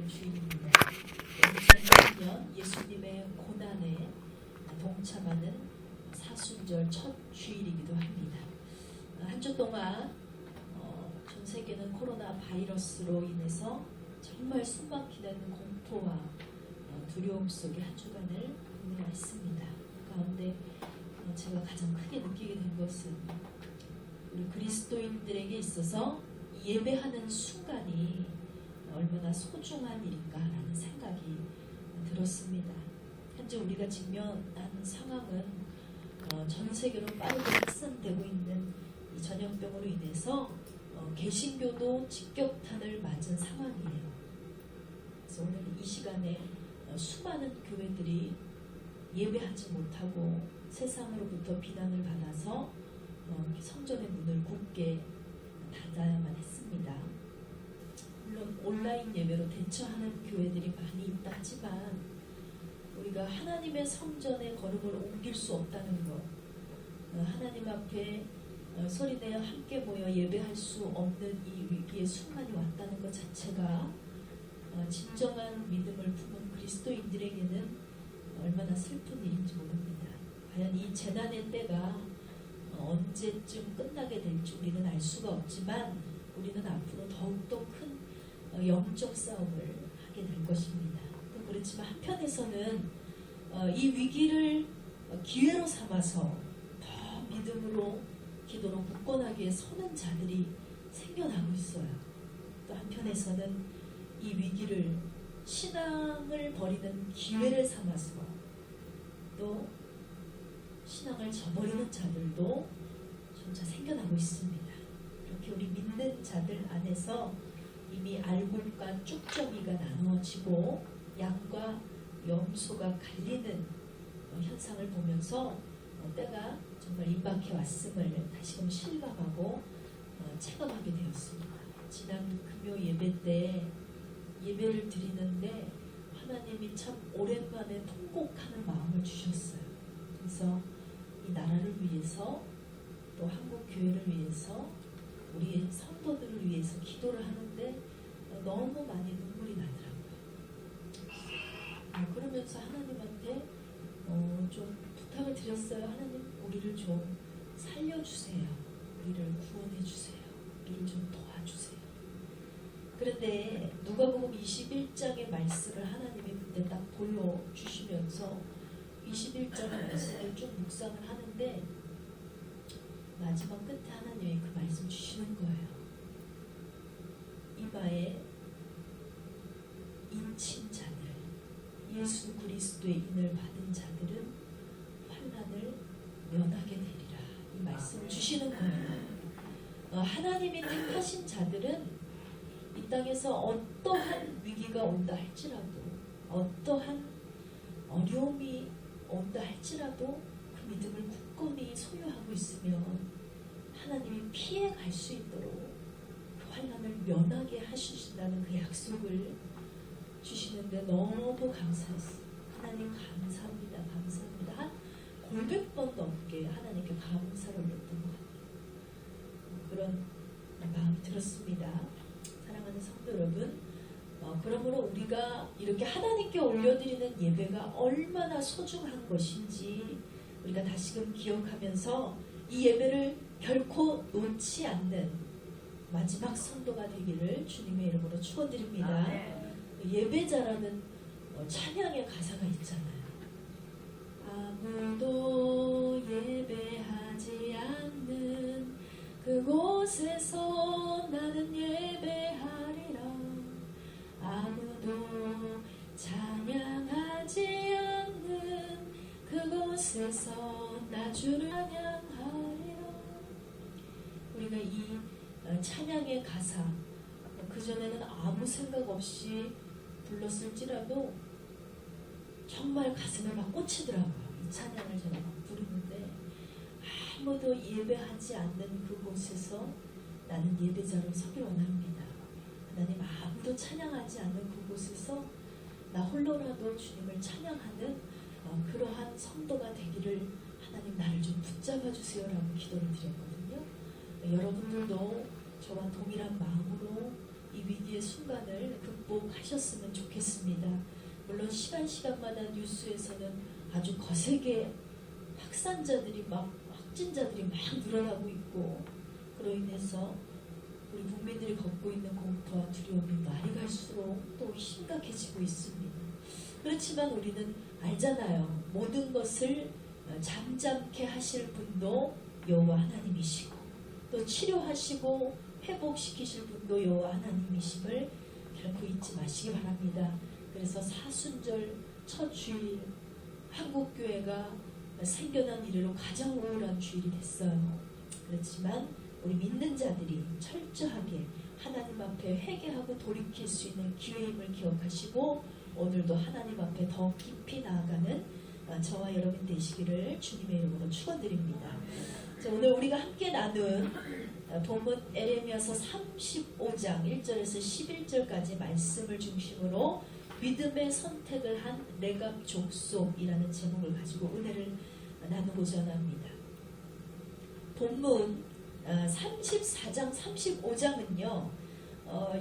오늘 주일입니다. 2020년 예수님의 고난에 동참하는 사순절 첫 주일이기도 합니다. 한 주 동안 전 세계는 코로나 바이러스로 인해서 정말 숨막히는 공포와 두려움 속에 한 주간을 보내야 했습니다. 가운데 제가 가장 크게 느끼게 된 것은 우리 그리스도인들에게 있어서 예배하는 순간이 얼마나 소중한 일인가라는 생각이 들었습니다. 현재 우리가 직면한 상황은 전 세계로 빠르게 확산되고 있는 이 전염병으로 인해서 개신교도 직격탄을 맞은 상황이에요. 그래서 오늘 이 시간에 수많은 교회들이 예배하지 못하고 세상으로부터 비난을 받아서 성전의 문을 굳게 닫아야만 했습니다. 물론 온라인 예배로 대처하는 교회들이 많이 있다 하지만 우리가 하나님의 성전의 걸음을 옮길 수 없다는 것, 하나님 앞에 소리내어 함께 모여 예배할 수 없는 이 위기의 순간이 왔다는 것 자체가 진정한 믿음을 품은 그리스도인들에게는 얼마나 슬픈 일인지 모릅니다. 과연 이 재난의 때가 언제쯤 끝나게 될지 우리는 알 수가 없지만 우리는 앞으로 더욱더 큰 영적 싸움을 하게 될 것입니다. 그렇지만 한편에서는 이 위기를 기회로 삼아서 더 믿음으로 기도로 굳건하게 서는 자들이 생겨나고 있어요. 또 한편에서는 이 위기를 신앙을 버리는 기회를 삼아서 또 신앙을 저버리는 자들도 점차 생겨나고 있습니다. 이렇게 우리 믿는 자들 안에서 이미 알곡과 쭉정이가 나누어지고 양과 염소가 갈리는 현상을 보면서 때가 정말 임박해 왔음을 다시금 실감하고 체감하게 되었습니다. 지난 금요 예배 때 예배를 드리는데 하나님이 참 오랜만에 통곡하는 마음을 주셨어요. 그래서 이 나라를 위해서 또 한국 교회를 위해서 우리의 성도들을 위해서 기도를 하는데 너무 많이 눈물이 나더라고요. 그러면서 하나님한테 좀 부탁을 드렸어요. 하나님, 우리를 좀 살려주세요. 우리를 구원해주세요. 우리를 좀 도와주세요. 그런데 누가복음 21장의 말씀을 하나님이 그때 딱 보여주시면서 21장 말씀을 쭉 묵상을 하는데 마지막 끝에 하나님이 그 말씀 주시는 거예요. 이마에 인친 자들, 예수 그리스도의 인을 받은 자들은 환난을 면하게 되리라. 이 말씀을 주시는 거예요. 하나님이 택하신 자들은 이 땅에서 어떠한 위기가 온다 할지라도 어떠한 어려움이 온다 할지라도 그 믿음을 굳건히 소유하고 있으면 하나님이 피해갈 수 있도록 그 환난을 면하게 하시신다는 그 약속을 주시는데 너무 감사했어요. 하나님 감사합니다. 감사합니다. 한 골백 번 넘게 하나님께 감사를 올렸던 것 같아요. 그런 마음이 들었습니다. 사랑하는 성도 여러분, 그러므로 우리가 이렇게 하나님께 올려드리는 예배가 얼마나 소중한 것인지 우리가 다시금 기억하면서 이 예배를 결코 놓지 않는 마지막 성도가 되기를 주님의 이름으로 축원드립니다. 예배자라는 찬양의 가사가 있잖아요. 아무도 예배하지 않는 그곳에서 나는 예배하리라. 아무도 찬양하지 않는 그곳에서 나 주를 찬양하리라. 우리가 이 찬양의 가사 그전에는 아무 생각 없이 불렀을지라도 정말 가슴에 막 꽂히더라고요. 이 찬양을 제가 막 부르는데 아무도 예배하지 않는 그곳에서 나는 예배자로 서기 원합니다. 하나님, 아무도 찬양하지 않는 그곳에서 나 홀로라도 주님을 찬양하는 그러한 성도가 되기를 하나님 나를 좀 붙잡아 주세요라고 기도를 드렸거든요. 여러분들도 저와 동일한 마음으로 이 위기의 순간을 극복하셨으면 좋겠습니다. 물론 시간마다 뉴스에서는 아주 거세게 확진자들이 막 늘어나고 있고, 그로 인해서 우리 국민들이 겪고 있는 공포와 두려움이 날이 갈수록 또 심각해지고 있습니다. 그렇지만 우리는 알잖아요. 모든 것을 잠잠케 하실 분도 여호와 하나님이시고, 또 치료하시고 회복시키실 분도 여호와 하나님이심을 결코 잊지 마시기 바랍니다. 그래서 사순절 첫 주일 한국교회가 생겨난 이래로 가장 우울한 주일이 됐어요. 그렇지만 우리 믿는 자들이 철저하게 하나님 앞에 회개하고 돌이킬 수 있는 기회임을 기억하시고, 오늘도 하나님 앞에 더 깊이 나아가는 저와 여러분 되시기를 주님의 이름으로 축원드립니다. 오늘 우리가 함께 나눈 본문 에레미야서 35장 1절에서 11절까지 말씀을 중심으로 믿음의 선택을 한 레갑 족속이라는 제목을 가지고 은혜를 나누고자 합니다. 본문 34장 35장은요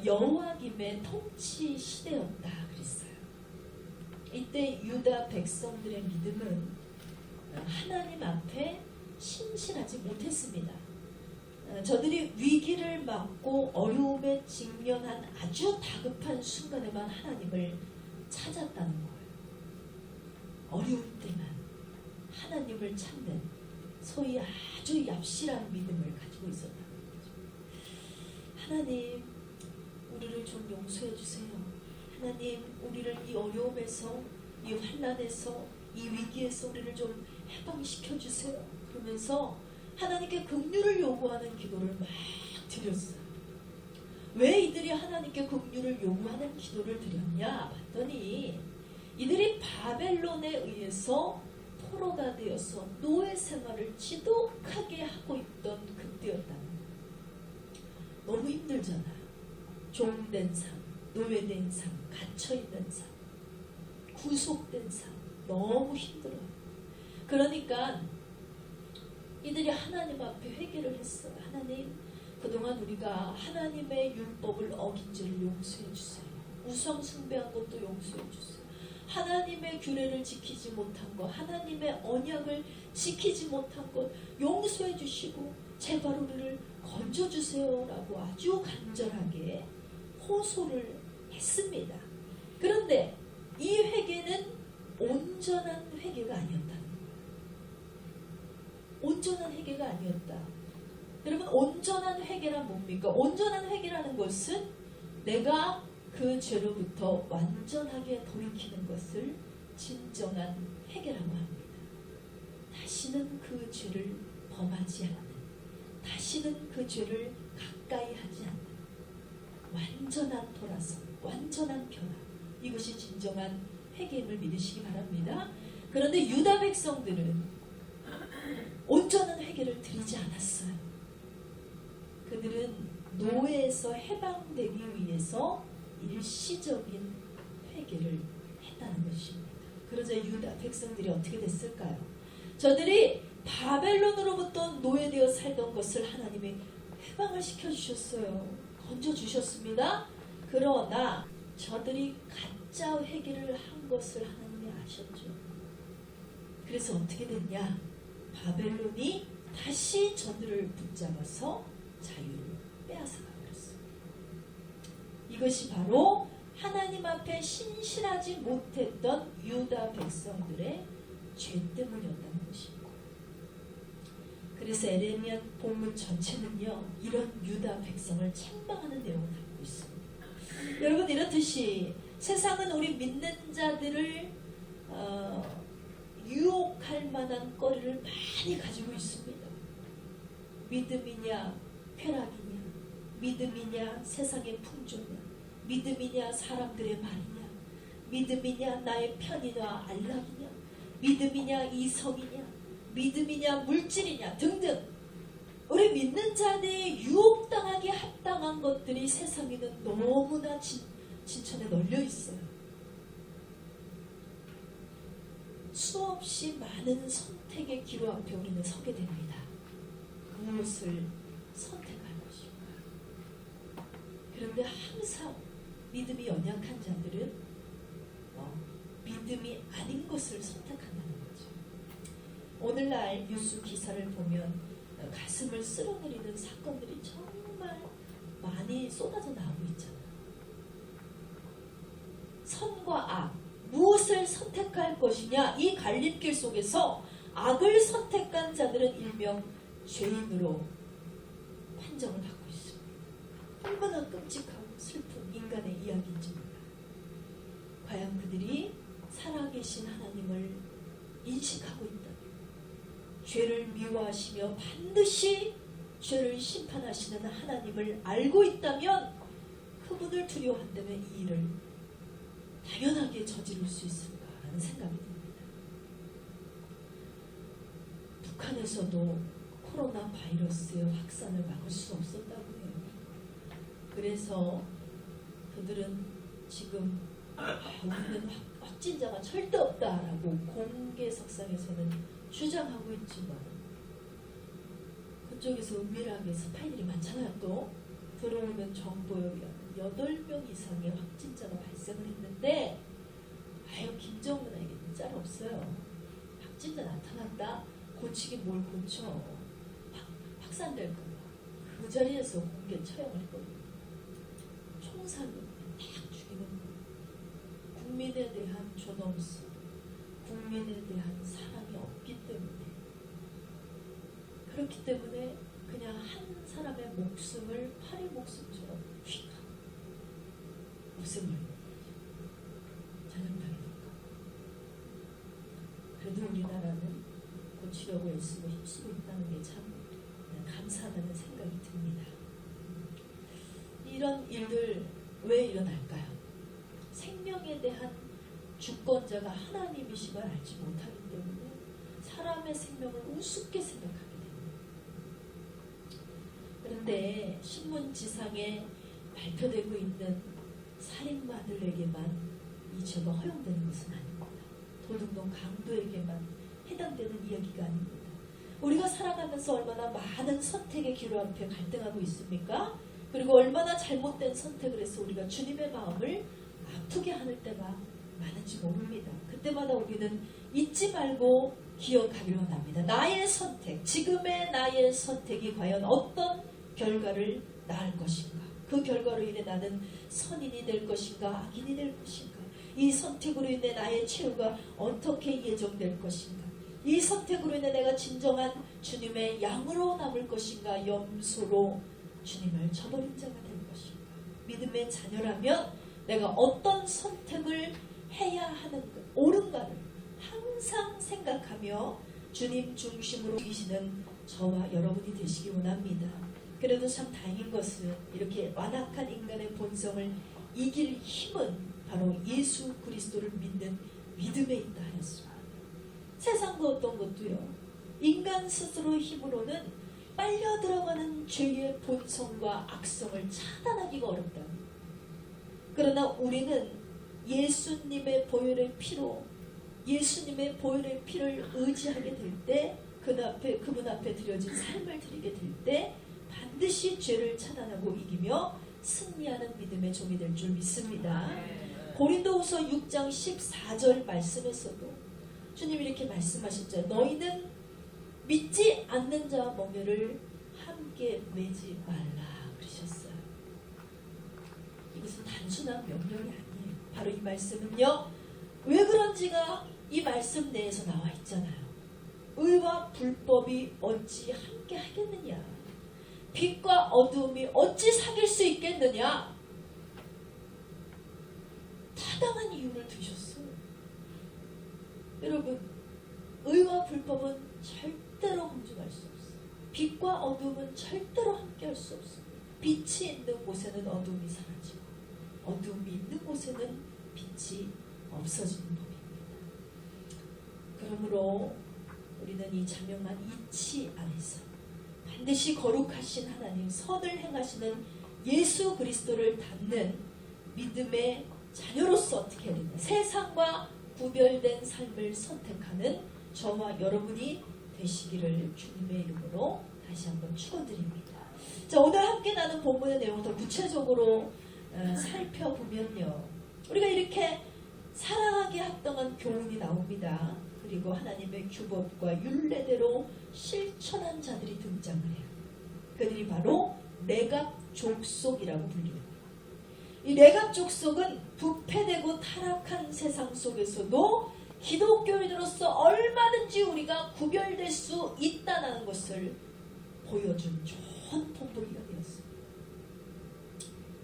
여호와김의 통치 시대였다 그랬어요. 이때 유다 백성들의 믿음은 하나님 앞에 신실하지 못했습니다. 저들이 위기를 맞고 어려움에 직면한 아주 다급한 순간에만 하나님을 찾았다는 거예요. 어려울 때만 하나님을 찾는 소위 아주 얍실한 믿음을 가지고 있었다는 거죠. 하나님, 우리를 좀 용서해 주세요. 하나님, 우리를 이 어려움에서, 이 환난에서, 이 위기에서 우리를 좀 해방시켜 주세요. 그러면서 하나님께 긍휼을 요구하는 기도를 막 드렸어요. 왜 이들이 하나님께 긍휼을 요구하는 기도를 드렸냐 봤더니, 이들이 바벨론에 의해서 포로가 되어서 노예 생활을 지독하게 하고 있던 그때였다는 거예요. 너무 힘들잖아요. 종된 삶, 노예된 삶, 갇혀있는 삶, 구속된 삶, 너무 힘들어요. 그러니까 이들이 하나님 앞에 회개를 했어요. 하나님, 그동안 우리가 하나님의 율법을 어긴 죄를 용서해 주세요. 우상 숭배한 것도 용서해 주세요. 하나님의 규례를 지키지 못한 것, 하나님의 언약을 지키지 못한 것 용서해 주시고 제발 우리를 건져주세요 라고 아주 간절하게 호소를 했습니다. 그런데 이 회개는 온전한 회개가 아니었다는 거예요. 온전한 회개가 아니었다. 여러분, 온전한 회개란 뭡니까? 온전한 회개라는 것은 내가 그 죄로부터 완전하게 돌이키는 것을 진정한 회개라고 합니다. 다시는 그 죄를 범하지 않는, 다시는 그 죄를 가까이 하지 않는 완전한 돌아선, 완전한 변화, 이것이 진정한 회개임을 믿으시기 바랍니다. 그런데 유다 백성들은 온전한 회개를 드리지 않았어요. 그들은 노예에서 해방되기 위해서 일시적인 회개를 했다는 것입니다. 그러자 유다 백성들이 어떻게 됐을까요? 저들이 바벨론으로부터 노예되어 살던 것을 하나님이 해방을 시켜주셨어요. 건져주셨습니다. 그러나 저들이 가짜 회개를 한 것을 하나님이 아셨죠. 그래서 어떻게 됐냐? 바벨론이 다시 저들을 붙잡아서 자유를 빼앗아가 버렸어요. 이것이 바로 하나님 앞에 신실하지 못했던 유다 백성들의 죄 때문이었다는 것입니다. 그래서 에레미야 본문 전체는요, 이런 유다 백성을 책망하는 내용을 담고 있습니다. 여러분, 이렇듯이 세상은 우리 믿는 자들을 유혹할 만한 거리를 많이 가지고 있습니다. 믿음이냐 쾌락이냐, 믿음이냐 세상의 풍조냐, 믿음이냐 사람들의 말이냐, 믿음이냐 나의 편의나 안락이냐, 믿음이냐 이성이냐, 믿음이냐 물질이냐 등등, 우리 믿는 자들이 유혹당하기에 합당한 것들이 세상에는 너무나 진천에 널려 있어요. 수없이 많은 선택의 기로 앞에 우리는 서게 됩니다. 무엇을 선택할 것인가. 그런데 항상 믿음이 연약한 자들은 믿음이 아닌 것을 선택한다는 거죠. 오늘날 뉴스 기사를 보면 가슴을 쓸어내리는 사건들이 정말 많이 쏟아져 나오고 있잖아요. 선과 악, 무엇을 선택할 것이냐, 이 갈림길 속에서 악을 선택한 자들은 일명 죄인으로 판정을 받고 있습니다. 얼마나 끔찍하고 슬픈 인간의 이야기인지 몰라요. 과연 그들이 살아계신 하나님을 인식하고 있다면, 죄를 미워하시며 반드시 죄를 심판하시는 하나님을 알고 있다면, 그분을 두려워한다면 이 일을 당연하게 저지를 수 있을까라는 생각이 듭니다. 북한에서도 코로나 바이러스의 확산을 막을 수 없었다고 해요. 그래서 그들은 지금 우리는 확진자가 절대 없다라고 공개석상에서는 주장하고 있지만, 그쪽에서 은밀하게 스파이들이 많잖아요. 또 들어오는 정보에 의하면 8명 이상의 확진자가 발생을 했는데, 아유, 김정은에게는 짤 없어요. 확진자 나타났다, 고치긴 뭘 고쳐, 확산될까 봐 그 자리에서 공개 처형을 했거든요. 총살로 딱 죽이는 거예요. 국민에 대한 존엄성, 국민에 대한 사랑이 없기 때문에, 그렇기 때문에 그냥 한 사람의 목숨을 파리 목숨처럼 휙 하고 목숨을 전염병이니까. 그래도 우리나라는 고치려고 애쓰고 힘쓰고 있다는 게 참 감사하다는 생각이 듭니다. 이런 일들 왜 일어날까요? 생명에 대한 주권자가 하나님이심을 알지 못하기 때문에 사람의 생명을 우습게 생각하게 됩니다. 그런데 신문지상에 발표되고 있는 살인마들에게만 이 죄가 허용되는 것은 아닙니다. 도둑놈 강도에게만 해당되는 이야기가 아닙니다. 우리가 살아가면서 얼마나 많은 선택의 기로 앞에 갈등하고 있습니까? 그리고 얼마나 잘못된 선택을 해서 우리가 주님의 마음을 아프게 하는 때가 많은지 모릅니다. 그때마다 우리는 잊지 말고 기억하기로 합니다. 나의 선택, 지금의 나의 선택이 과연 어떤 결과를 낳을 것인가? 그 결과로 인해 나는 선인이 될 것인가, 악인이 될 것인가? 이 선택으로 인해 나의 최후가 어떻게 예정될 것인가? 이 선택으로 인해 내가 진정한 주님의 양으로 남을 것인가, 염소로 주님을 저버린 자가 될 것인가? 믿음의 자녀라면 내가 어떤 선택을 해야 하는가, 옳은가를 항상 생각하며 주님 중심으로 이기시는 저와 여러분이 되시기 원합니다. 그래도 참 다행인 것은 이렇게 완악한 인간의 본성을 이길 힘은 바로 예수 그리스도를 믿는 믿음에 있다 하였습니다. 세상도 어떤 것도요, 인간 스스로의 힘으로는 빨려 들어가는 죄의 본성과 악성을 차단하기가 어렵다. 그러나 우리는 예수님의 보혈의 피로, 예수님의 보혈의 피를 의지하게 될 때, 그분 앞에 드려진 삶을 드리게 될 때 반드시 죄를 차단하고 이기며 승리하는 믿음의 종이 될 줄 믿습니다. 고린도후서 6장 14절 말씀에서도 주님이 이렇게 말씀하셨죠. 너희는 믿지 않는 자와 멍에를 함께 매지 말라 그러셨어요. 이것은 단순한 명령이 아니에요. 바로 이 말씀은요, 왜 그런지가 이 말씀 내에서 나와 있잖아요. 의와 불법이 어찌 함께 하겠느냐? 빛과 어두움이 어찌 사귈 수 있겠느냐? 타당한 이유를 두셨어요. 여러분, 의와 불법은 절대로 공존할 수 없어요. 빛과 어두움은 절대로 함께할 수 없습니다. 빛이 있는 곳에는 어두움이 사라지고, 어두움이 있는 곳에는 빛이 없어지는 법입니다. 그러므로 우리는 이 자명한 이치 안에서 반드시 거룩하신 하나님, 선을 행하시는 예수 그리스도를 닮는 믿음의 자녀로서 어떻게 해야 되냐, 세상과 구별된 삶을 선택하는 저와 여러분이 되시기를 주님의 이름으로 다시 한번 축원드립니다. 자, 오늘 함께 나눈 본문의 내용을 더 구체적으로 살펴보면요, 우리가 이렇게 사랑하기에 합당한 교훈이 나옵니다. 그리고 하나님의 규법과 율례대로 실천한 자들이 등장을 해요. 그들이 바로 레갑 족속이라고 불립니다. 이 레갑 족속은 부패되고 타락한 세상 속에서도 기독교인으로서 얼마든지 우리가 구별될 수 있다는 것을 보여준 좋은 본보기가 되었습니다.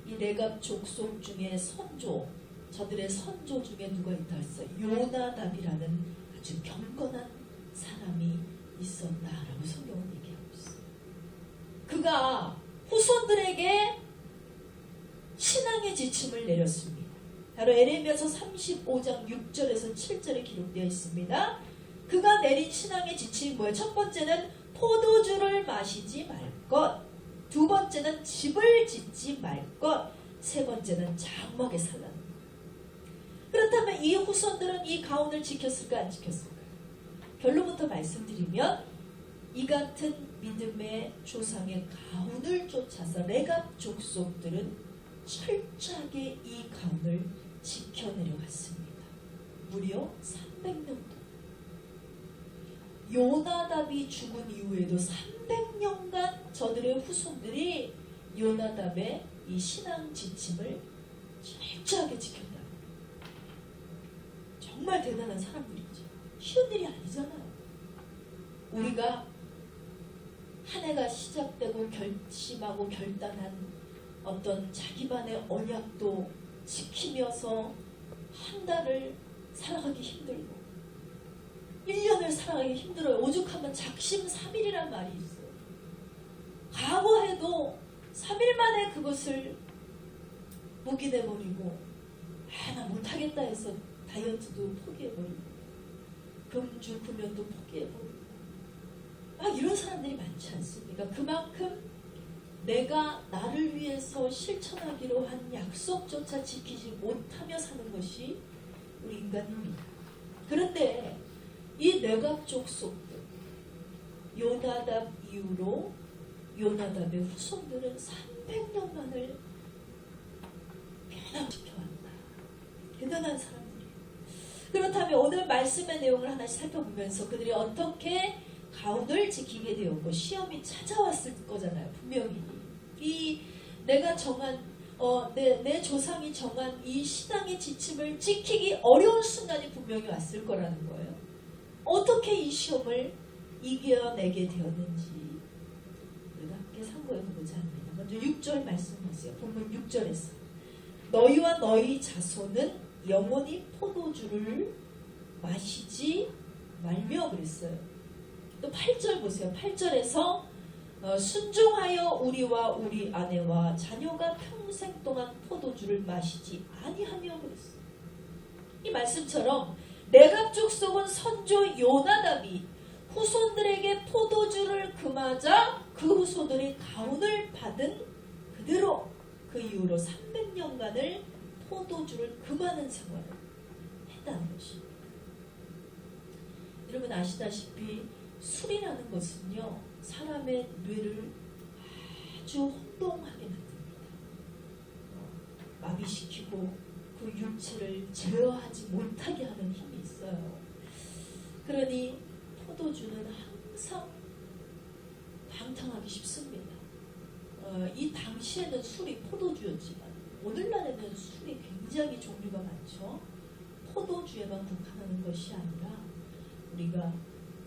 이 레갑 족속 중에 저들의 선조 중에 누가 있다 했어? 요나답이라는 아주 경건한 사람이 있었다라고 성경은 얘기하고 있어요. 그가 후손들에게 신앙의 지침을 내렸습니다. 바로 에레미야서 35장 6절에서 7절에 기록되어 있습니다. 그가 내린 신앙의 지침이 뭐예요? 첫 번째는 포도주를 마시지 말 것, 두 번째는 집을 짓지 말 것, 세 번째는 장막에 살라는 것. 그렇다면 이 후손들은 이 가훈을 지켰을까 안 지켰을까? 결론부터 말씀드리면 이 같은 믿음의 조상의 가훈을 쫓아서 레갑 족속들은 철저하게 이 가훈을 지켜내려갔습니다. 무려 300년 동안. 요나답이 죽은 이후에도 300년간 저들의 후손들이 요나답의 이 신앙 지침을 철저하게 지켰다. 정말 대단한 사람들이죠. 쉬운 일이 아니잖아요. 우리가 한 해가 시작되고 결심하고 결단한 어떤 자기만의 언약도 지키면서 한 달을 살아가기 힘들고 1년을 살아가기 힘들어요. 오죽하면 작심삼일이란 말이 있어요. 각오해도 3일 만에 그것을 묵인해버리고 나 못하겠다 해서 다이어트도 포기해버리고 금주 금연도 포기해버리고 이런 사람들이 많지 않습니까? 그만큼 내가 나를 위해서 실천하기로 한 약속조차 지키지 못하며 사는 것이 우리 인간입니다. 그런데 이 레갑 족속들 요나답 이후로 요나답의 후손들은 300년만을 변함없이 지켜왔다. 대단한 사람들이에요. 그렇다면 오늘 말씀의 내용을 하나씩 살펴보면서 그들이 어떻게 가훈을 지키게 되었고 시험이 찾아왔을 거잖아요. 분명히 이 내가 정한 내 조상이 정한 이 신앙의 지침을 지키기 어려운 순간이 분명히 왔을 거라는 거예요. 어떻게 이 시험을 이겨내게 되었는지 우리가 함께 상고해보고자 합니다. 먼저 6절 말씀 보세요. 본문 6절에서 너희와 너희 자손은 영원히 포도주를 마시지 말며 그랬어요. 또 8절 보세요. 8절에서 순종하여 우리와 우리 아내와 자녀가 평생 동안 포도주를 마시지 아니하며 그랬어요. 이 말씀처럼 레갑 족속은 선조 요나답이 후손들에게 포도주를 금하자 그 후손들이 가훈을 받은 그대로 그 이후로 300년간을 포도주를 금하는 생활을 했다는 것입니다. 여러분 아시다시피 술이라는 것은요 사람의 뇌를 아주 혼동하게 만듭니다. 마비시키고 그 육체를 제어하지 못하게 하는 힘이 있어요. 그러니 포도주는 항상 방탕하기 쉽습니다. 이 당시에는 술이 포도주였지만 오늘날에는 술이 굉장히 종류가 많죠. 포도주에만 국한하는 것이 아니라 우리가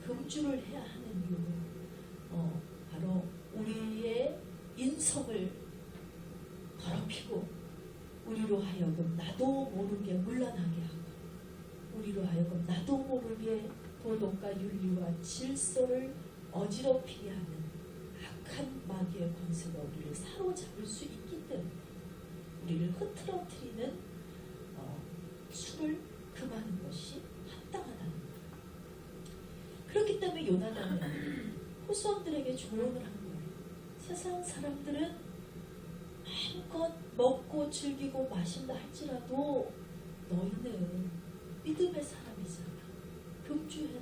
금주를 해야 하는 이유는 바로 우리의 인성을 더럽히고 우리로 하여금 나도 모르게 물러나게 하고 우리로 하여금 나도 모르게 도덕과 윤리와 질서를 어지럽히게 하는 악한 마귀의 권세가 우리를 사로잡을 수 있기 때문에 우리를 흐트러뜨리는 술을 금하는 것이 합당하다는 거예요. 그렇기 때문에 요나단은 후손들에게 조언을 한 거예요. 세상 사람들은 마음껏 먹고 즐기고 마신다 할지라도 너희는 믿음의 사람이잖아. 금주해라.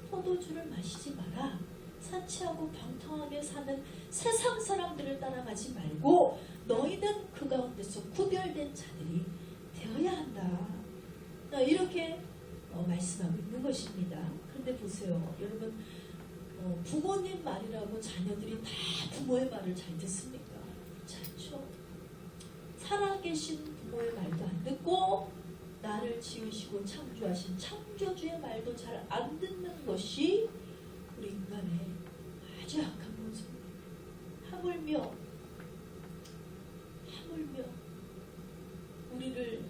포도주를 마시지 마라. 사치하고 방탕하게 사는 세상 사람들을 따라가지 말고 너희는 그 가운데서 구별된 자들이 되어야 한다. 이렇게 말씀하고 있는 것입니다. 그런데 보세요. 여러분, 부모님 말이라고 자녀들이 다 부모의 말을 잘 듣습니까? 그렇지 않죠? 살아계신 부모의 말도 안 듣고 나를 지으시고 창조하신 창조주의 말도 잘 안 듣는 것이 우리 인간의 아주 약한 모습입니다. 하물며 우리를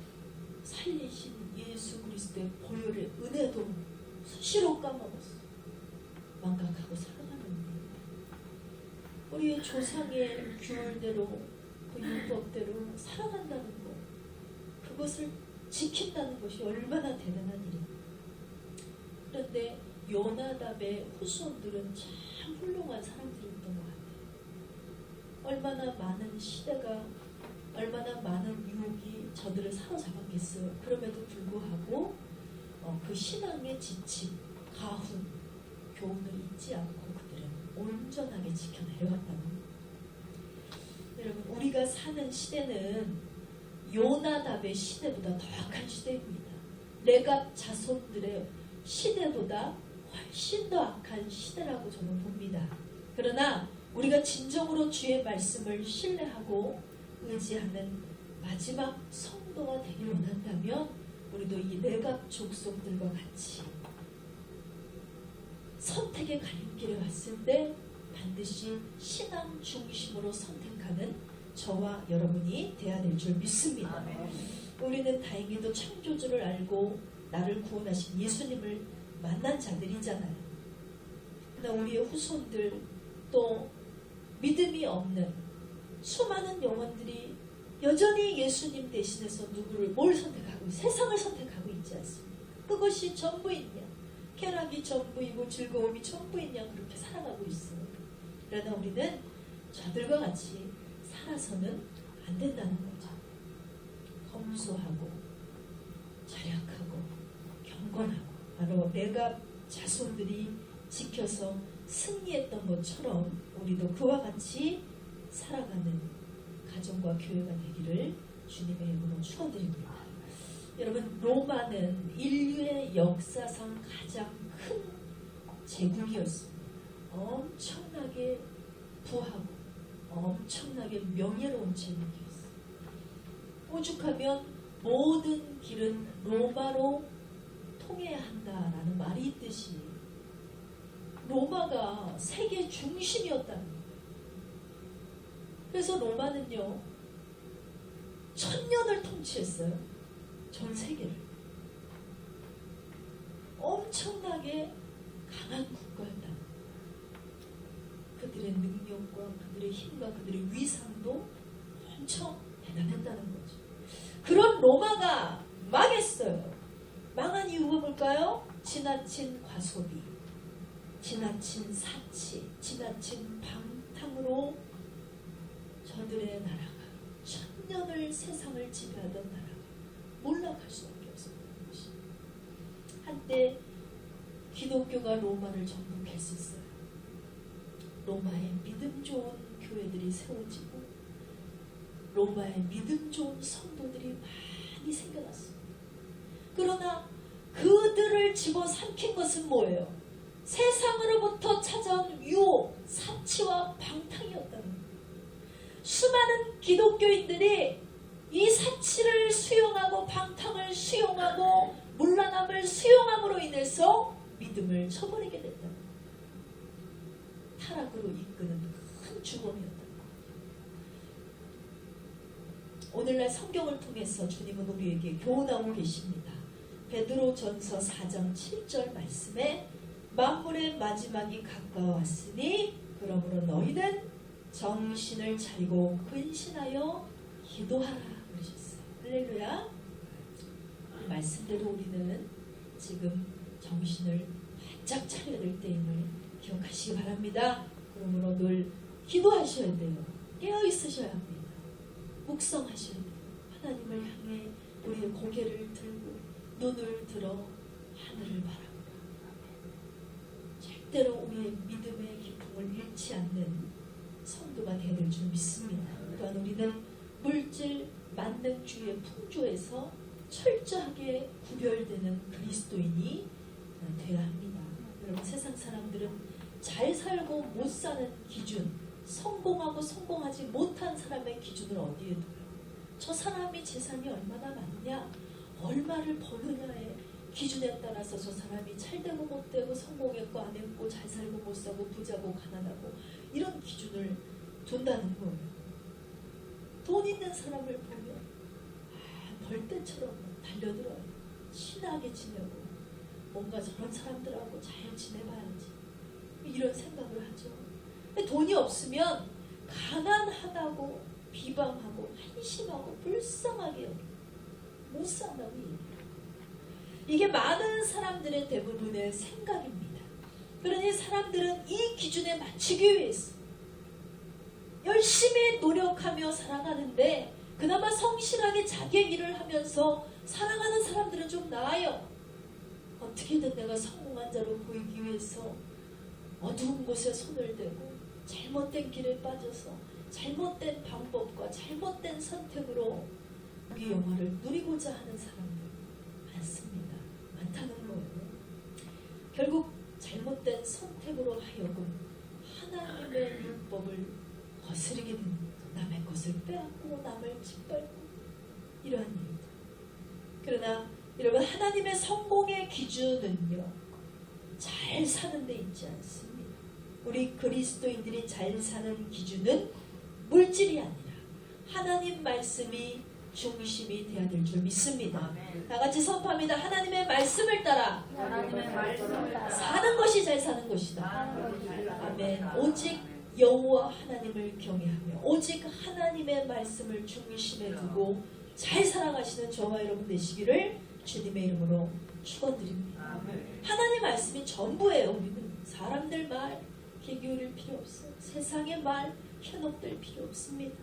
살리신 예수 그리스도의 보혈의 은혜도 수시로 까먹었어. 망각하고 살아가는 거예요. 우리의 조상의 규율대로 그 율법대로 살아간다는 것, 그것을 지킨다는 것이 얼마나 대단한 일입니까? 그런데 요나답의 후손들은 참 훌륭한 사람들이었던 것 같아요. 얼마나 많은 시대가, 얼마나 많은 유혹이 저들을 사로잡았겠어요. 그럼에도 불구하고 그 신앙의 지침, 가훈, 교훈을 잊지 않고 그들은 온전하게 지켜내려갔다는 겁니다. 여러분, 우리가 사는 시대는 요나답의 시대보다 더 악한 시대입니다. 레갑 자손들의 시대보다 훨씬 더 악한 시대라고 저는 봅니다. 그러나 우리가 진정으로 주의 말씀을 신뢰하고 의지하는 마지막 성도가 되길 원한다면 우리도 이 레갑 족속들과 같이 선택의 갈림길에 왔을 때 반드시 신앙 중심으로 선택하는 저와 여러분이 돼야 될 줄 믿습니다. 우리는 다행히도 창조주를 알고 나를 구원하신 예수님을 만난 자들이잖아요. 그러나 우리의 후손들, 또 믿음이 없는 수많은 영혼들이 여전히 예수님 대신해서 뭘 선택하고, 세상을 선택하고 있지 않습니까? 그것이 전부이냐, 쾌락이 전부이고 즐거움이 전부이냐, 그렇게 살아가고 있어요. 그러나 우리는 저들과 같이 살아서는 안 된다는 거죠. 검소하고 절약하고 경건하고, 바로 레갑 자손들이 지켜서 승리했던 것처럼 우리도 그와 같이 살아가는 가정과 교회가 되기를 주님의 이름으로 축원드립니다. 여러분, 로마는 인류의 역사상 가장 큰 제국이었습니다. 엄청나게 부하고 엄청나게 명예로운 제국이었어요. 오죽하면 모든 길은 로마로 통해야 한다라는 말이 있듯이 로마가 세계 중심이었다는 거예요. 그래서 로마는요, 1000년을 통치했어요. 전 세계를. 엄청나게 강한 국가였다. 그들의 능력과 그들의 힘과 그들의 위상도 엄청 대단했다는 거죠. 그런 로마가 망했어요. 망한 이유가 뭘까요? 지나친 과소비, 지나친 사치, 지나친 방탕으로 저들의 나라가, 1000년을 세상을 지배하던 나라가 몰락할 수밖에 없었던 것이. 한때 기독교가 로마를 정복했었어요. 로마의 믿음 좋은 교회들이 세워지고 로마의 믿음 좋은 성도들이 많이 생겨났습니다. 그러나 그들을 집어삼킨 것은 뭐예요? 세상으로부터 찾아온 유혹, 사치와 방탕이었다는 거예요. 수많은 기독교인들이 이 사치를 수용하고 방탕을 수용하고 문란함을 수용함으로 인해서 믿음을 저버리게 됐다는 거예요. 타락으로 이끄는 큰 죽음이었다는 거예요. 오늘날 성경을 통해서 주님은 우리에게 교훈하고 계십니다. 베드로전서 4장 7절 말씀에 만물의 마지막이 가까웠으니 그러므로 너희는 정신을 차리고 근신하여 기도하라 그러셨어요. 할렐루야. 그 말씀대로 우리는 지금 정신을 바짝 차려야 될 때임을 기억하시기 바랍니다. 그러므로 늘 기도하셔야 돼요. 깨어 있으셔야 합니다. 묵성하셔야 돼요. 하나님을 향해 우리의 고개를 들고 눈을 들어 하늘을 바라보라. 절대로 우리의 믿음의 기쁨을 잃지 않는 성도가 되어야 될 줄 믿습니다. 또한 우리는 물질 만능주의의 풍조에서 철저하게 구별되는 그리스도인이 되어야 합니다. 여러분, 세상 사람들은 잘 살고 못 사는 기준, 성공하고 성공하지 못한 사람의 기준을 어디에 둬요? 저 사람이 재산이 얼마나 많냐, 얼마를 버느냐의 기준에 따라서 저 사람이 잘되고 못되고 성공했고 안 했고 잘 살고 못 살고 부자고 가난하고 이런 기준을 둔다는 거예요. 돈 있는 사람을 보면 벌떼처럼 달려들어요. 친하게 지내고 뭔가 저런 사람들하고 잘 지내봐야지 이런 생각을 하죠. 근데 돈이 없으면 가난하다고 비방하고 한심하고 불쌍하게 못 산다고 얘기해요. 이게 많은 사람들의 대부분의 생각입니다. 그러니 사람들은 이 기준에 맞추기 위해서 열심히 노력하며 살아가는데 그나마 성실하게 자기의 일을 하면서 살아가는 사람들은 좀 나아요. 어떻게든 내가 성공한 자로 보이기 위해서 어두운 곳에 손을 대고 잘못된 길에 빠져서 잘못된 방법과 잘못된 선택으로 그 영화를 누리고자 하는 사람들 많습니다. 많다는 거예요. 결국 잘못된 선택으로 하여금 하나님의 율법을 거스르게 됩니다. 남의 것을 빼앗고 남을 짓밟고 이러한 일입니다. 그러나 여러분, 하나님의 성공의 기준은요, 잘 사는 데 있지 않습니다. 우리 그리스도인들이 잘 사는 기준은 물질이 아니라 하나님 말씀이 중심이 되어야 될 줄 믿습니다. 다 같이 선포합니다. 하나님의 말씀을 따라 사는 것이 잘 사는 것이다. 아멘. 오직 여호와 하나님을 경외하며 오직 하나님의 말씀을 중심에 두고 잘 살아가시는 저와 여러분 되시기를 주님의 이름으로 축원드립니다. 하나님 말씀이 전부예요. 우리는 사람들 말 귀 기울일 필요 없어요. 세상의 말 현혹될 필요 없습니다.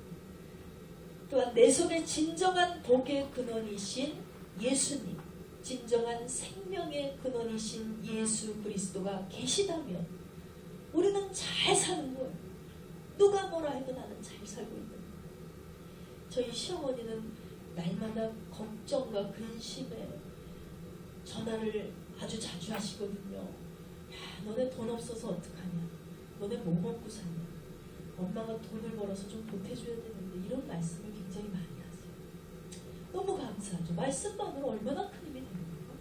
또한 내 속에 진정한 복의 근원이신 예수님, 진정한 생명의 근원이신 예수 그리스도가 계시다면 우리는 잘 사는 거예요. 누가 뭐라 해도 나는 잘 살고 있는 거예요. 저희 시어머니는 날마다 걱정과 근심에 전화를 아주 자주 하시거든요. 야, 너네 돈 없어서 어떡하냐? 너네 뭐 먹고 사냐? 엄마가 돈을 벌어서 좀 보태줘야 되는데 이런 말씀을 굉장히 많이 하세요. 너무 감사하죠. 말씀만으로 얼마나 큰 힘이 됩니까?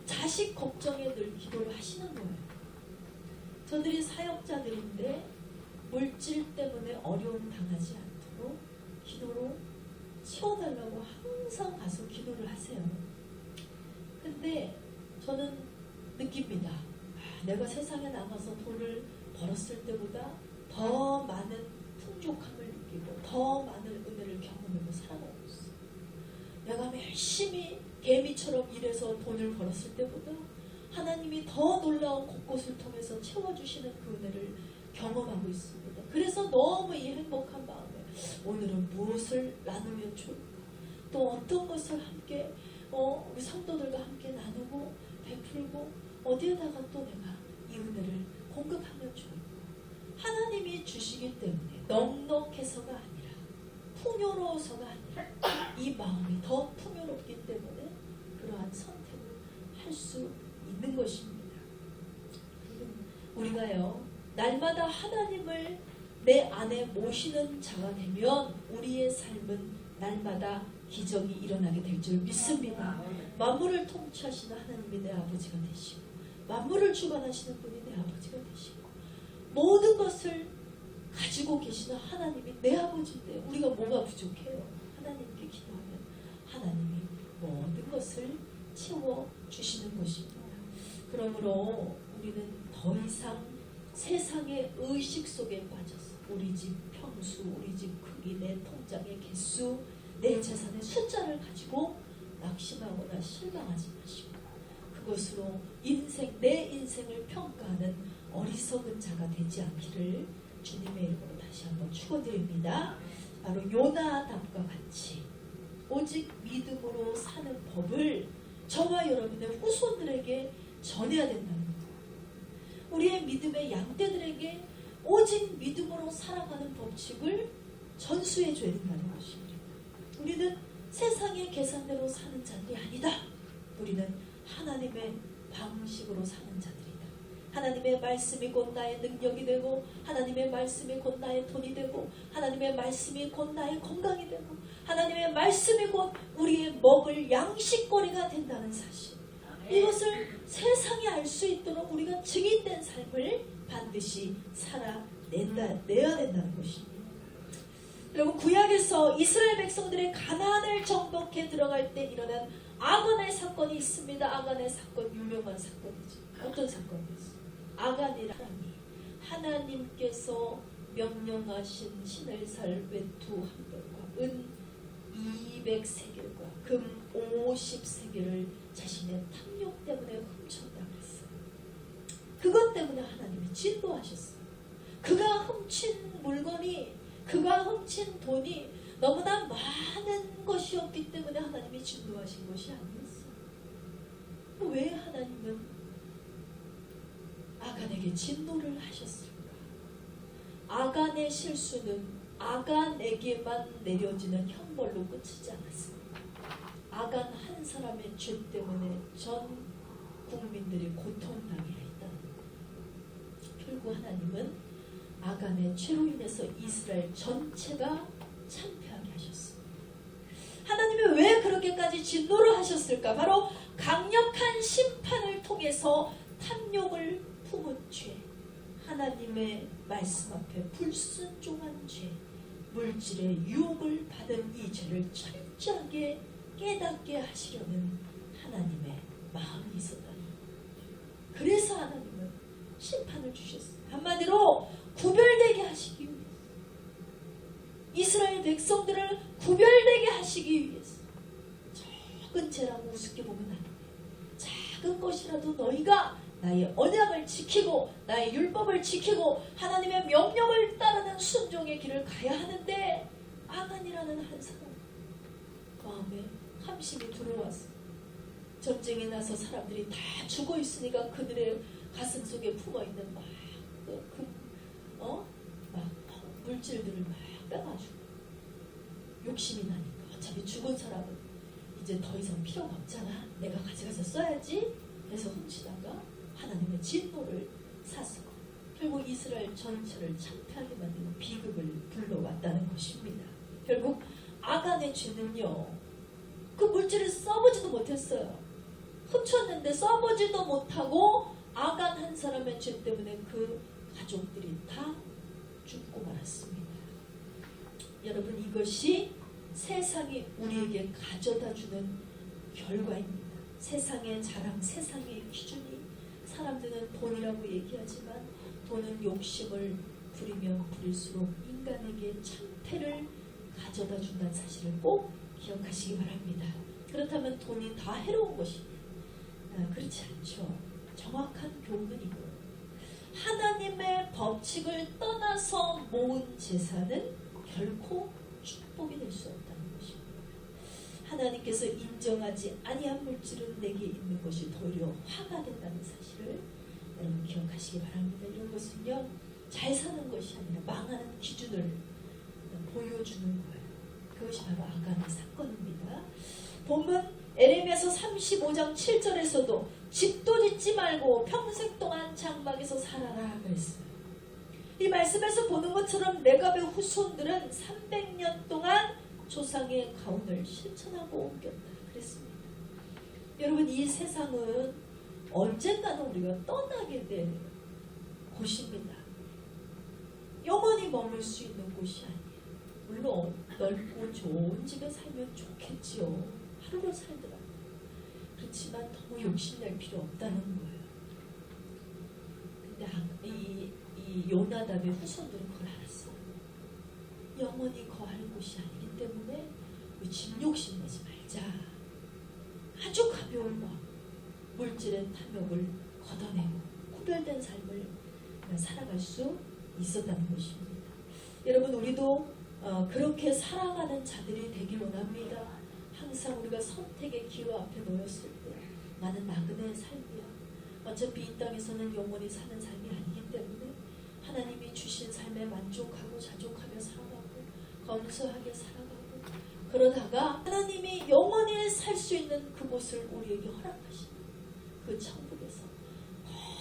자식 걱정에 늘 기도를 하시는 거예요. 저들이 사역자들인데 물질 때문에 어려움 당하지 않도록 기도로 채워달라고 항상 가서 기도를 하세요. 근데 저는 느낍니다. 내가 세상에 나가서 돈을 벌었을 때보다 더 많은 풍족함을 느끼고 더 많은 은혜를 경험하고 살아가고 있어. 내가 열심히 개미처럼 일해서 돈을 벌었을 때보다 하나님이 더 놀라운 곳곳을 통해서 채워주시는 그 은혜를 경험하고 있습니다. 그래서 너무 이 행복한 마음에 오늘은 무엇을 나누면 좋을까? 또 어떤 것을 함께 우리 성도들과 함께 나누고 베풀고 어디에다가 또 내가 이 은혜를 공급하면 좋을까? 하나님이 주시기 때문에 넉넉해서가 아니라 풍요로워서가 아니라 이 마음이 더 풍요롭기 때문에 그러한 선택을 할 수 있는 것입니다. 우리가요, 날마다 하나님을 내 안에 모시는 자가 되면 우리의 삶은 날마다 기적이 일어나게 될 줄 믿습니다. 만물을 통치하시는 하나님이 내 아버지가 되시고 만물을 주관하시는 분이 내 아버지가 되시고 모든 것을 가지고 계시는 하나님이 내 아버지인데 우리가 뭐가 부족해요? 하나님께 기도하면 하나님이 모든 것을 채워주시는 것입니다. 그러므로 우리는 더 이상 세상의 의식 속에 빠져서 우리 집 평수, 우리 집 크기, 내 통장의 개수, 내 재산의 숫자를 가지고 낙심하거나 실망하지 마시고 그것으로 내 인생을 평가하는 어리석은 자가 되지 않기를 주님의 이름으로 다시 한번 축원드립니다. 바로 요나답과 같이 오직 믿음으로 사는 법을 저와 여러분의 후손들에게 전해야 된다는 거예요. 우리의 믿음의 양떼들에게 오직 믿음으로 살아가는 법칙을 전수해 줘야 된다는 것입니다. 우리는 세상의 계산대로 사는 자들이 아니다. 우리는 하나님의 방식으로 사는 자들이다. 하나님의 말씀이 곧 나의 능력이 되고, 하나님의 말씀이 곧 나의 돈이 되고, 하나님의 말씀이 곧 나의 건강이 되고, 하나님의 말씀이 곧 우리의 먹을 양식거리가 된다는 사실, 이것을 세상이 알 수 있도록 우리가 증인된 삶을 반드시 살아내야 된다는 것입니다. 여러분, 구약에서 이스라엘 백성들의 가나안을 정복해 들어갈 때 일어난 아간의 사건이 있습니다. 아간의 사건, 유명한 사건이죠. 어떤 사건이었어요? 아간이라는 사람이 하나님께서 명령하신 신을 살 외투 한 벌과 은 200세겔과 금 50세겔을 자신의 탐욕 때문에 훔쳤다고 했어요. 그것 때문에 하나님이 진노하셨어요. 그가 훔친 물건이, 그가 훔친 돈이 너무나 많은 것이었기 때문에 하나님이 진노하신 것이 아니었어요. 왜 하나님은 아간에게 진노를 하셨을까? 아간의 실수는 아간에게만 내려지는 형벌로 끝이지 않았습니다. 아간 한 사람의 죄 때문에 전 국민들이 고통당해야 했다는 거예요. 결국 하나님은 아간의 죄로 인해서 이스라엘 전체가 참패하게 하셨습니다. 하나님이 왜 그렇게까지 진노를 하셨을까? 바로 강력한 심판을 통해서 탐욕을 품은 죄, 하나님의 말씀 앞에 불순종한 죄, 물질의 유혹을 받은 이 죄를 철저하게 깨닫게 하시려는 하나님의 마음이 있었다는 거예요. 그래서 하나님은 심판을 주셨어요. 한마디로 구별되게 하시기 위해서, 이스라엘 백성들을 구별되게 하시기 위해서. 작은 죄라고 우습게 보면 안 돼요. 작은 것이라도 너희가 나의 언약을 지키고 나의 율법을 지키고 하나님의 명령을 따르는 순종의 길을 가야 하는데, 아간이라는 한 사람 마음에 함심이 들어왔어. 전쟁에 나서 사람들이 다 죽어 있으니까 그들의 가슴 속에 품어 있는 막 물질들을 막 빼가지고 욕심이 나니까, 어차피 죽은 사람은 이제 더 이상 필요가 없잖아, 내가 가져가서 써야지 해서 훔치다가 하나님의 진노를 사서 결국 이스라엘 전체를 참패하게 만드는 비극을 불러왔다는 것입니다. 결국 아간의 죄는요, 그 물질을 써보지도 못했어요. 훔쳤는데 써보지도 못하고 아간 한 사람의 죄 때문에 그 가족들이 다 죽고 말았습니다. 여러분, 이것이 세상이 우리에게 가져다주는 결과입니다. 세상의 자랑, 세상의 기준이, 사람들은 돈이라고 얘기하지만 돈은 욕심을 부리면 부릴수록 인간에게 참패를 가져다 준다는 사실을 꼭 기억하시기 바랍니다. 그렇다면 돈이 다 해로운 것입니다. 그렇지 않죠. 정확한 교훈은 이거예요. 하나님의 법칙을 떠나서 모은 재산은 결코 축복이 될 수 없다는 것입니다. 하나님께서 인정하지 아니한 물질은 내게 있는 것이 도리어 화가 된다는 사실을 여러분 기억하시기 바랍니다. 이런 것은요, 잘 사는 것이 아니라 망하는 기준을 보여주는 거예요. 그것이 바로 아간의 사건입니다. 보면 에레미야서 35장 7절에서도 집도 짓지 말고 평생 동안 장막에서 살아라 그랬어요. 이 말씀에서 보는 것처럼 레갑의 후손들은 300년 동안 조상의 가훈을 실천하고 옮겼다 그랬습니다. 여러분, 이 세상은 언젠가는 우리가 떠나게 될 곳입니다. 영원히 머물 수 있는 곳이 아니에요. 물론 넓고 좋은 집에 살면 좋겠지요. 하루를 살더라도. 그렇지만 너무 욕심낼 필요 없다는 거예요. 근데 이 요나답의 후손들은 그걸 알았어요. 영원히 거할 곳이 아니기 때문에 우리 집 욕심내지 말자. 아주 가벼운 마음, 물질의 탐욕을 걷어내고 구별된 삶을 살아갈 수 있었다는 것입니다. 여러분, 우리도 그렇게 살아가는 자들이 되길 원합니다. 항상 우리가 선택의 기로 앞에 놓였을 때 나는 나그네의 삶이야. 어차피 이 땅에서는 영원히 사는 삶이 아니기 때문에 하나님이 주신 삶에 만족하고 자족하며 살아가고 건수하게 살아가고 그러다가 하나님이 영원히 살 수 있는 그곳을 우리에게 허락하신 그 천국에서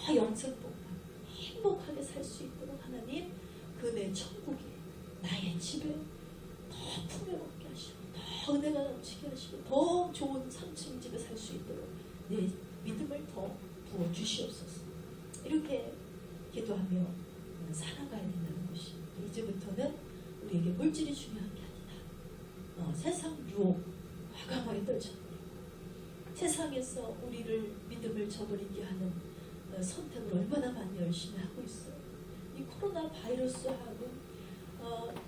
더 영생복만 행복하게 살 수 있도록 하나님 그 내 천국에 나의 집에 더 풍요롭게 하시고 더 은혜가 넘치게 하시고 더 좋은 3층 집에 살 수 있도록 내 믿음을 더 부어주시옵소서. 이렇게 기도하며 살아가야 된다는 것이 이제부터는 우리에게 물질이 중요한 게 아니다. 세상 유혹 과감하게 떨쳐버리고 세상에서 우리를 믿음을 저버리게 하는 선택을 얼마나 많이 열심히 하고 있어요. 이 코로나 바이러스하고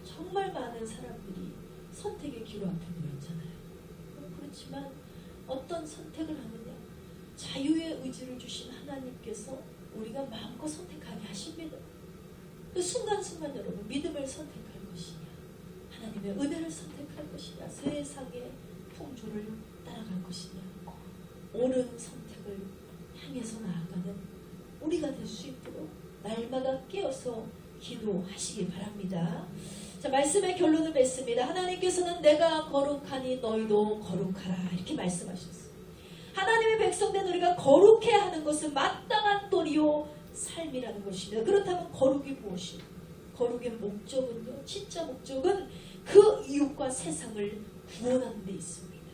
정말 많은 사람들이 선택의 기로 앞에 놓였잖아요. 그렇지만 어떤 선택을 하느냐, 자유의 의지를 주신 하나님께서 우리가 마음껏 선택하게 하십니다. 그 순간순간 여러분 믿음을 선택할 것이냐, 하나님의 은혜를 선택할 것이냐, 세상의 풍조를 따라갈 것이냐, 옳은 선택을 향해서 나아가는 우리가 될 수 있도록 날마다 깨어서 기도하시기 바랍니다. 자, 말씀의 결론을 맺습니다. 하나님께서는 내가 거룩하니 너희도 거룩하라 이렇게 말씀하셨어요. 하나님의 백성된 우리가 거룩해야 하는 것은 마땅한 도리요 삶이라는 것입니다. 그렇다면 거룩이 무엇이요? 거룩의 목적은요, 진짜 목적은 그 이웃과 세상을 구원하는 데 있습니다.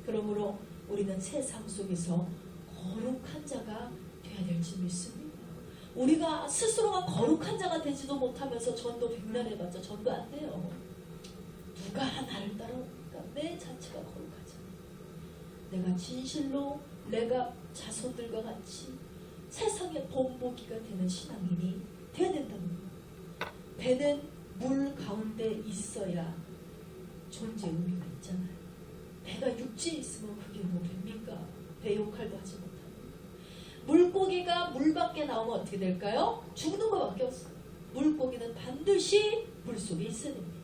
그러므로 우리는 세상 속에서 거룩한 자가 되어야 될지 믿습니다. 우리가 스스로가 거룩한 자가 되지도 못하면서 전도 백날 해봤자 전도 안 돼요. 누가 나를 따라오니까 내 자체가 거룩하잖아. 내가 진실로 내가 자손들과 같이 세상의 본보기가 되는 신앙인이 되어야 된다는 거예요. 배는 물 가운데 있어야 존재 의미가 있잖아요. 배가 육지에 있으면 그게 뭐 됩니까? 배 역할도 하지 못하고. 물고기가 물 밖에 나오면 어떻게 될까요? 죽는 것밖에 없어요. 물고기는 반드시 물속에 있어야 됩니다.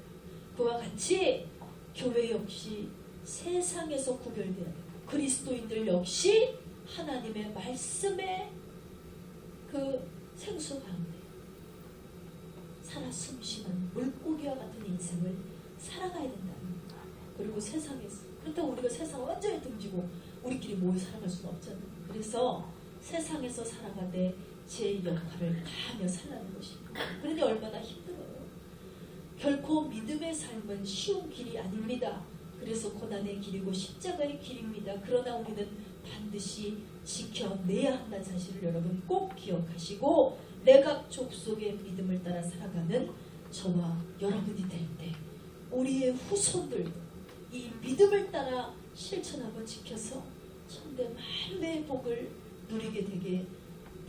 그와 같이 교회 역시 세상에서 구별되어야 되고 그리스도인들 역시 하나님의 말씀의 그 생수 가운데 살아 숨쉬는 물고기와 같은 인생을 살아가야 된다는 거예요. 그리고 세상에서 그렇다고 우리가 세상을 완전히 등지고 우리끼리 모여 살아갈 수는 없잖아요. 그래서 세상에서 살아가되 제 역할을 다하며 살라는 것입니다. 그런데 얼마나 힘들어요. 결코 믿음의 삶은 쉬운 길이 아닙니다. 그래서 고난의 길이고 십자가의 길입니다. 그러나 우리는 반드시 지켜내야 한다는 사실을 여러분 꼭 기억하시고 내각 족속의 믿음을 따라 살아가는 저와 여러분이 될 때 우리의 후손들도 이 믿음을 따라 실천하고 지켜서 천대 만배의 복을 누리게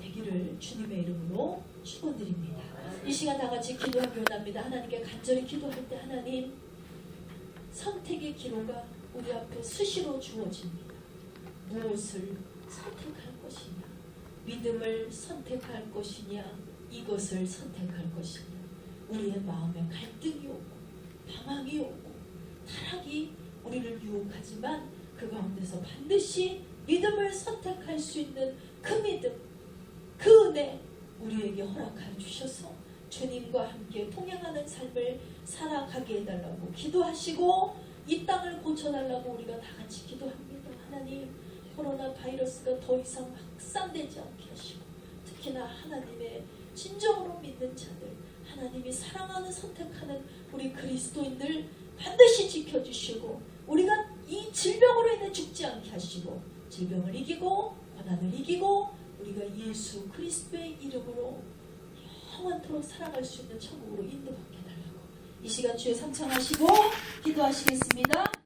되기를 주님의 이름으로 축원드립니다. 이 시간 다 같이 기도하기 원합니다. 하나님께 간절히 기도할 때 하나님 선택의 기로가 우리 앞에 수시로 주어집니다. 무엇을 선택할 것이냐, 믿음을 선택할 것이냐, 이것을 선택할 것이냐. 우리의 마음에 갈등이 오고 방황이 오고 타락이 우리를 유혹하지만 그 가운데서 반드시 믿음을 선택할 수 있는 그 믿음, 그 은혜 우리에게 허락하여 주셔서 주님과 함께 동행하는 삶을 살아가게 해달라고 기도하시고 이 땅을 고쳐달라고 우리가 다 같이 기도합니다. 하나님, 코로나 바이러스가 더 이상 확산되지 않게 하시고 특히나 하나님의 진정으로 믿는 자들, 하나님이 사랑하는 선택하는 우리 그리스도인들 반드시 지켜주시고 우리가 이 질병으로 인해 죽지 않게 하시고 질병을 이기고 고난을 이기고 우리가 예수 그리스도의 이름으로 영원토록 살아갈 수 있는 천국으로 인도받게 해달라고 이 시간 주의 상창하시고 기도하시겠습니다.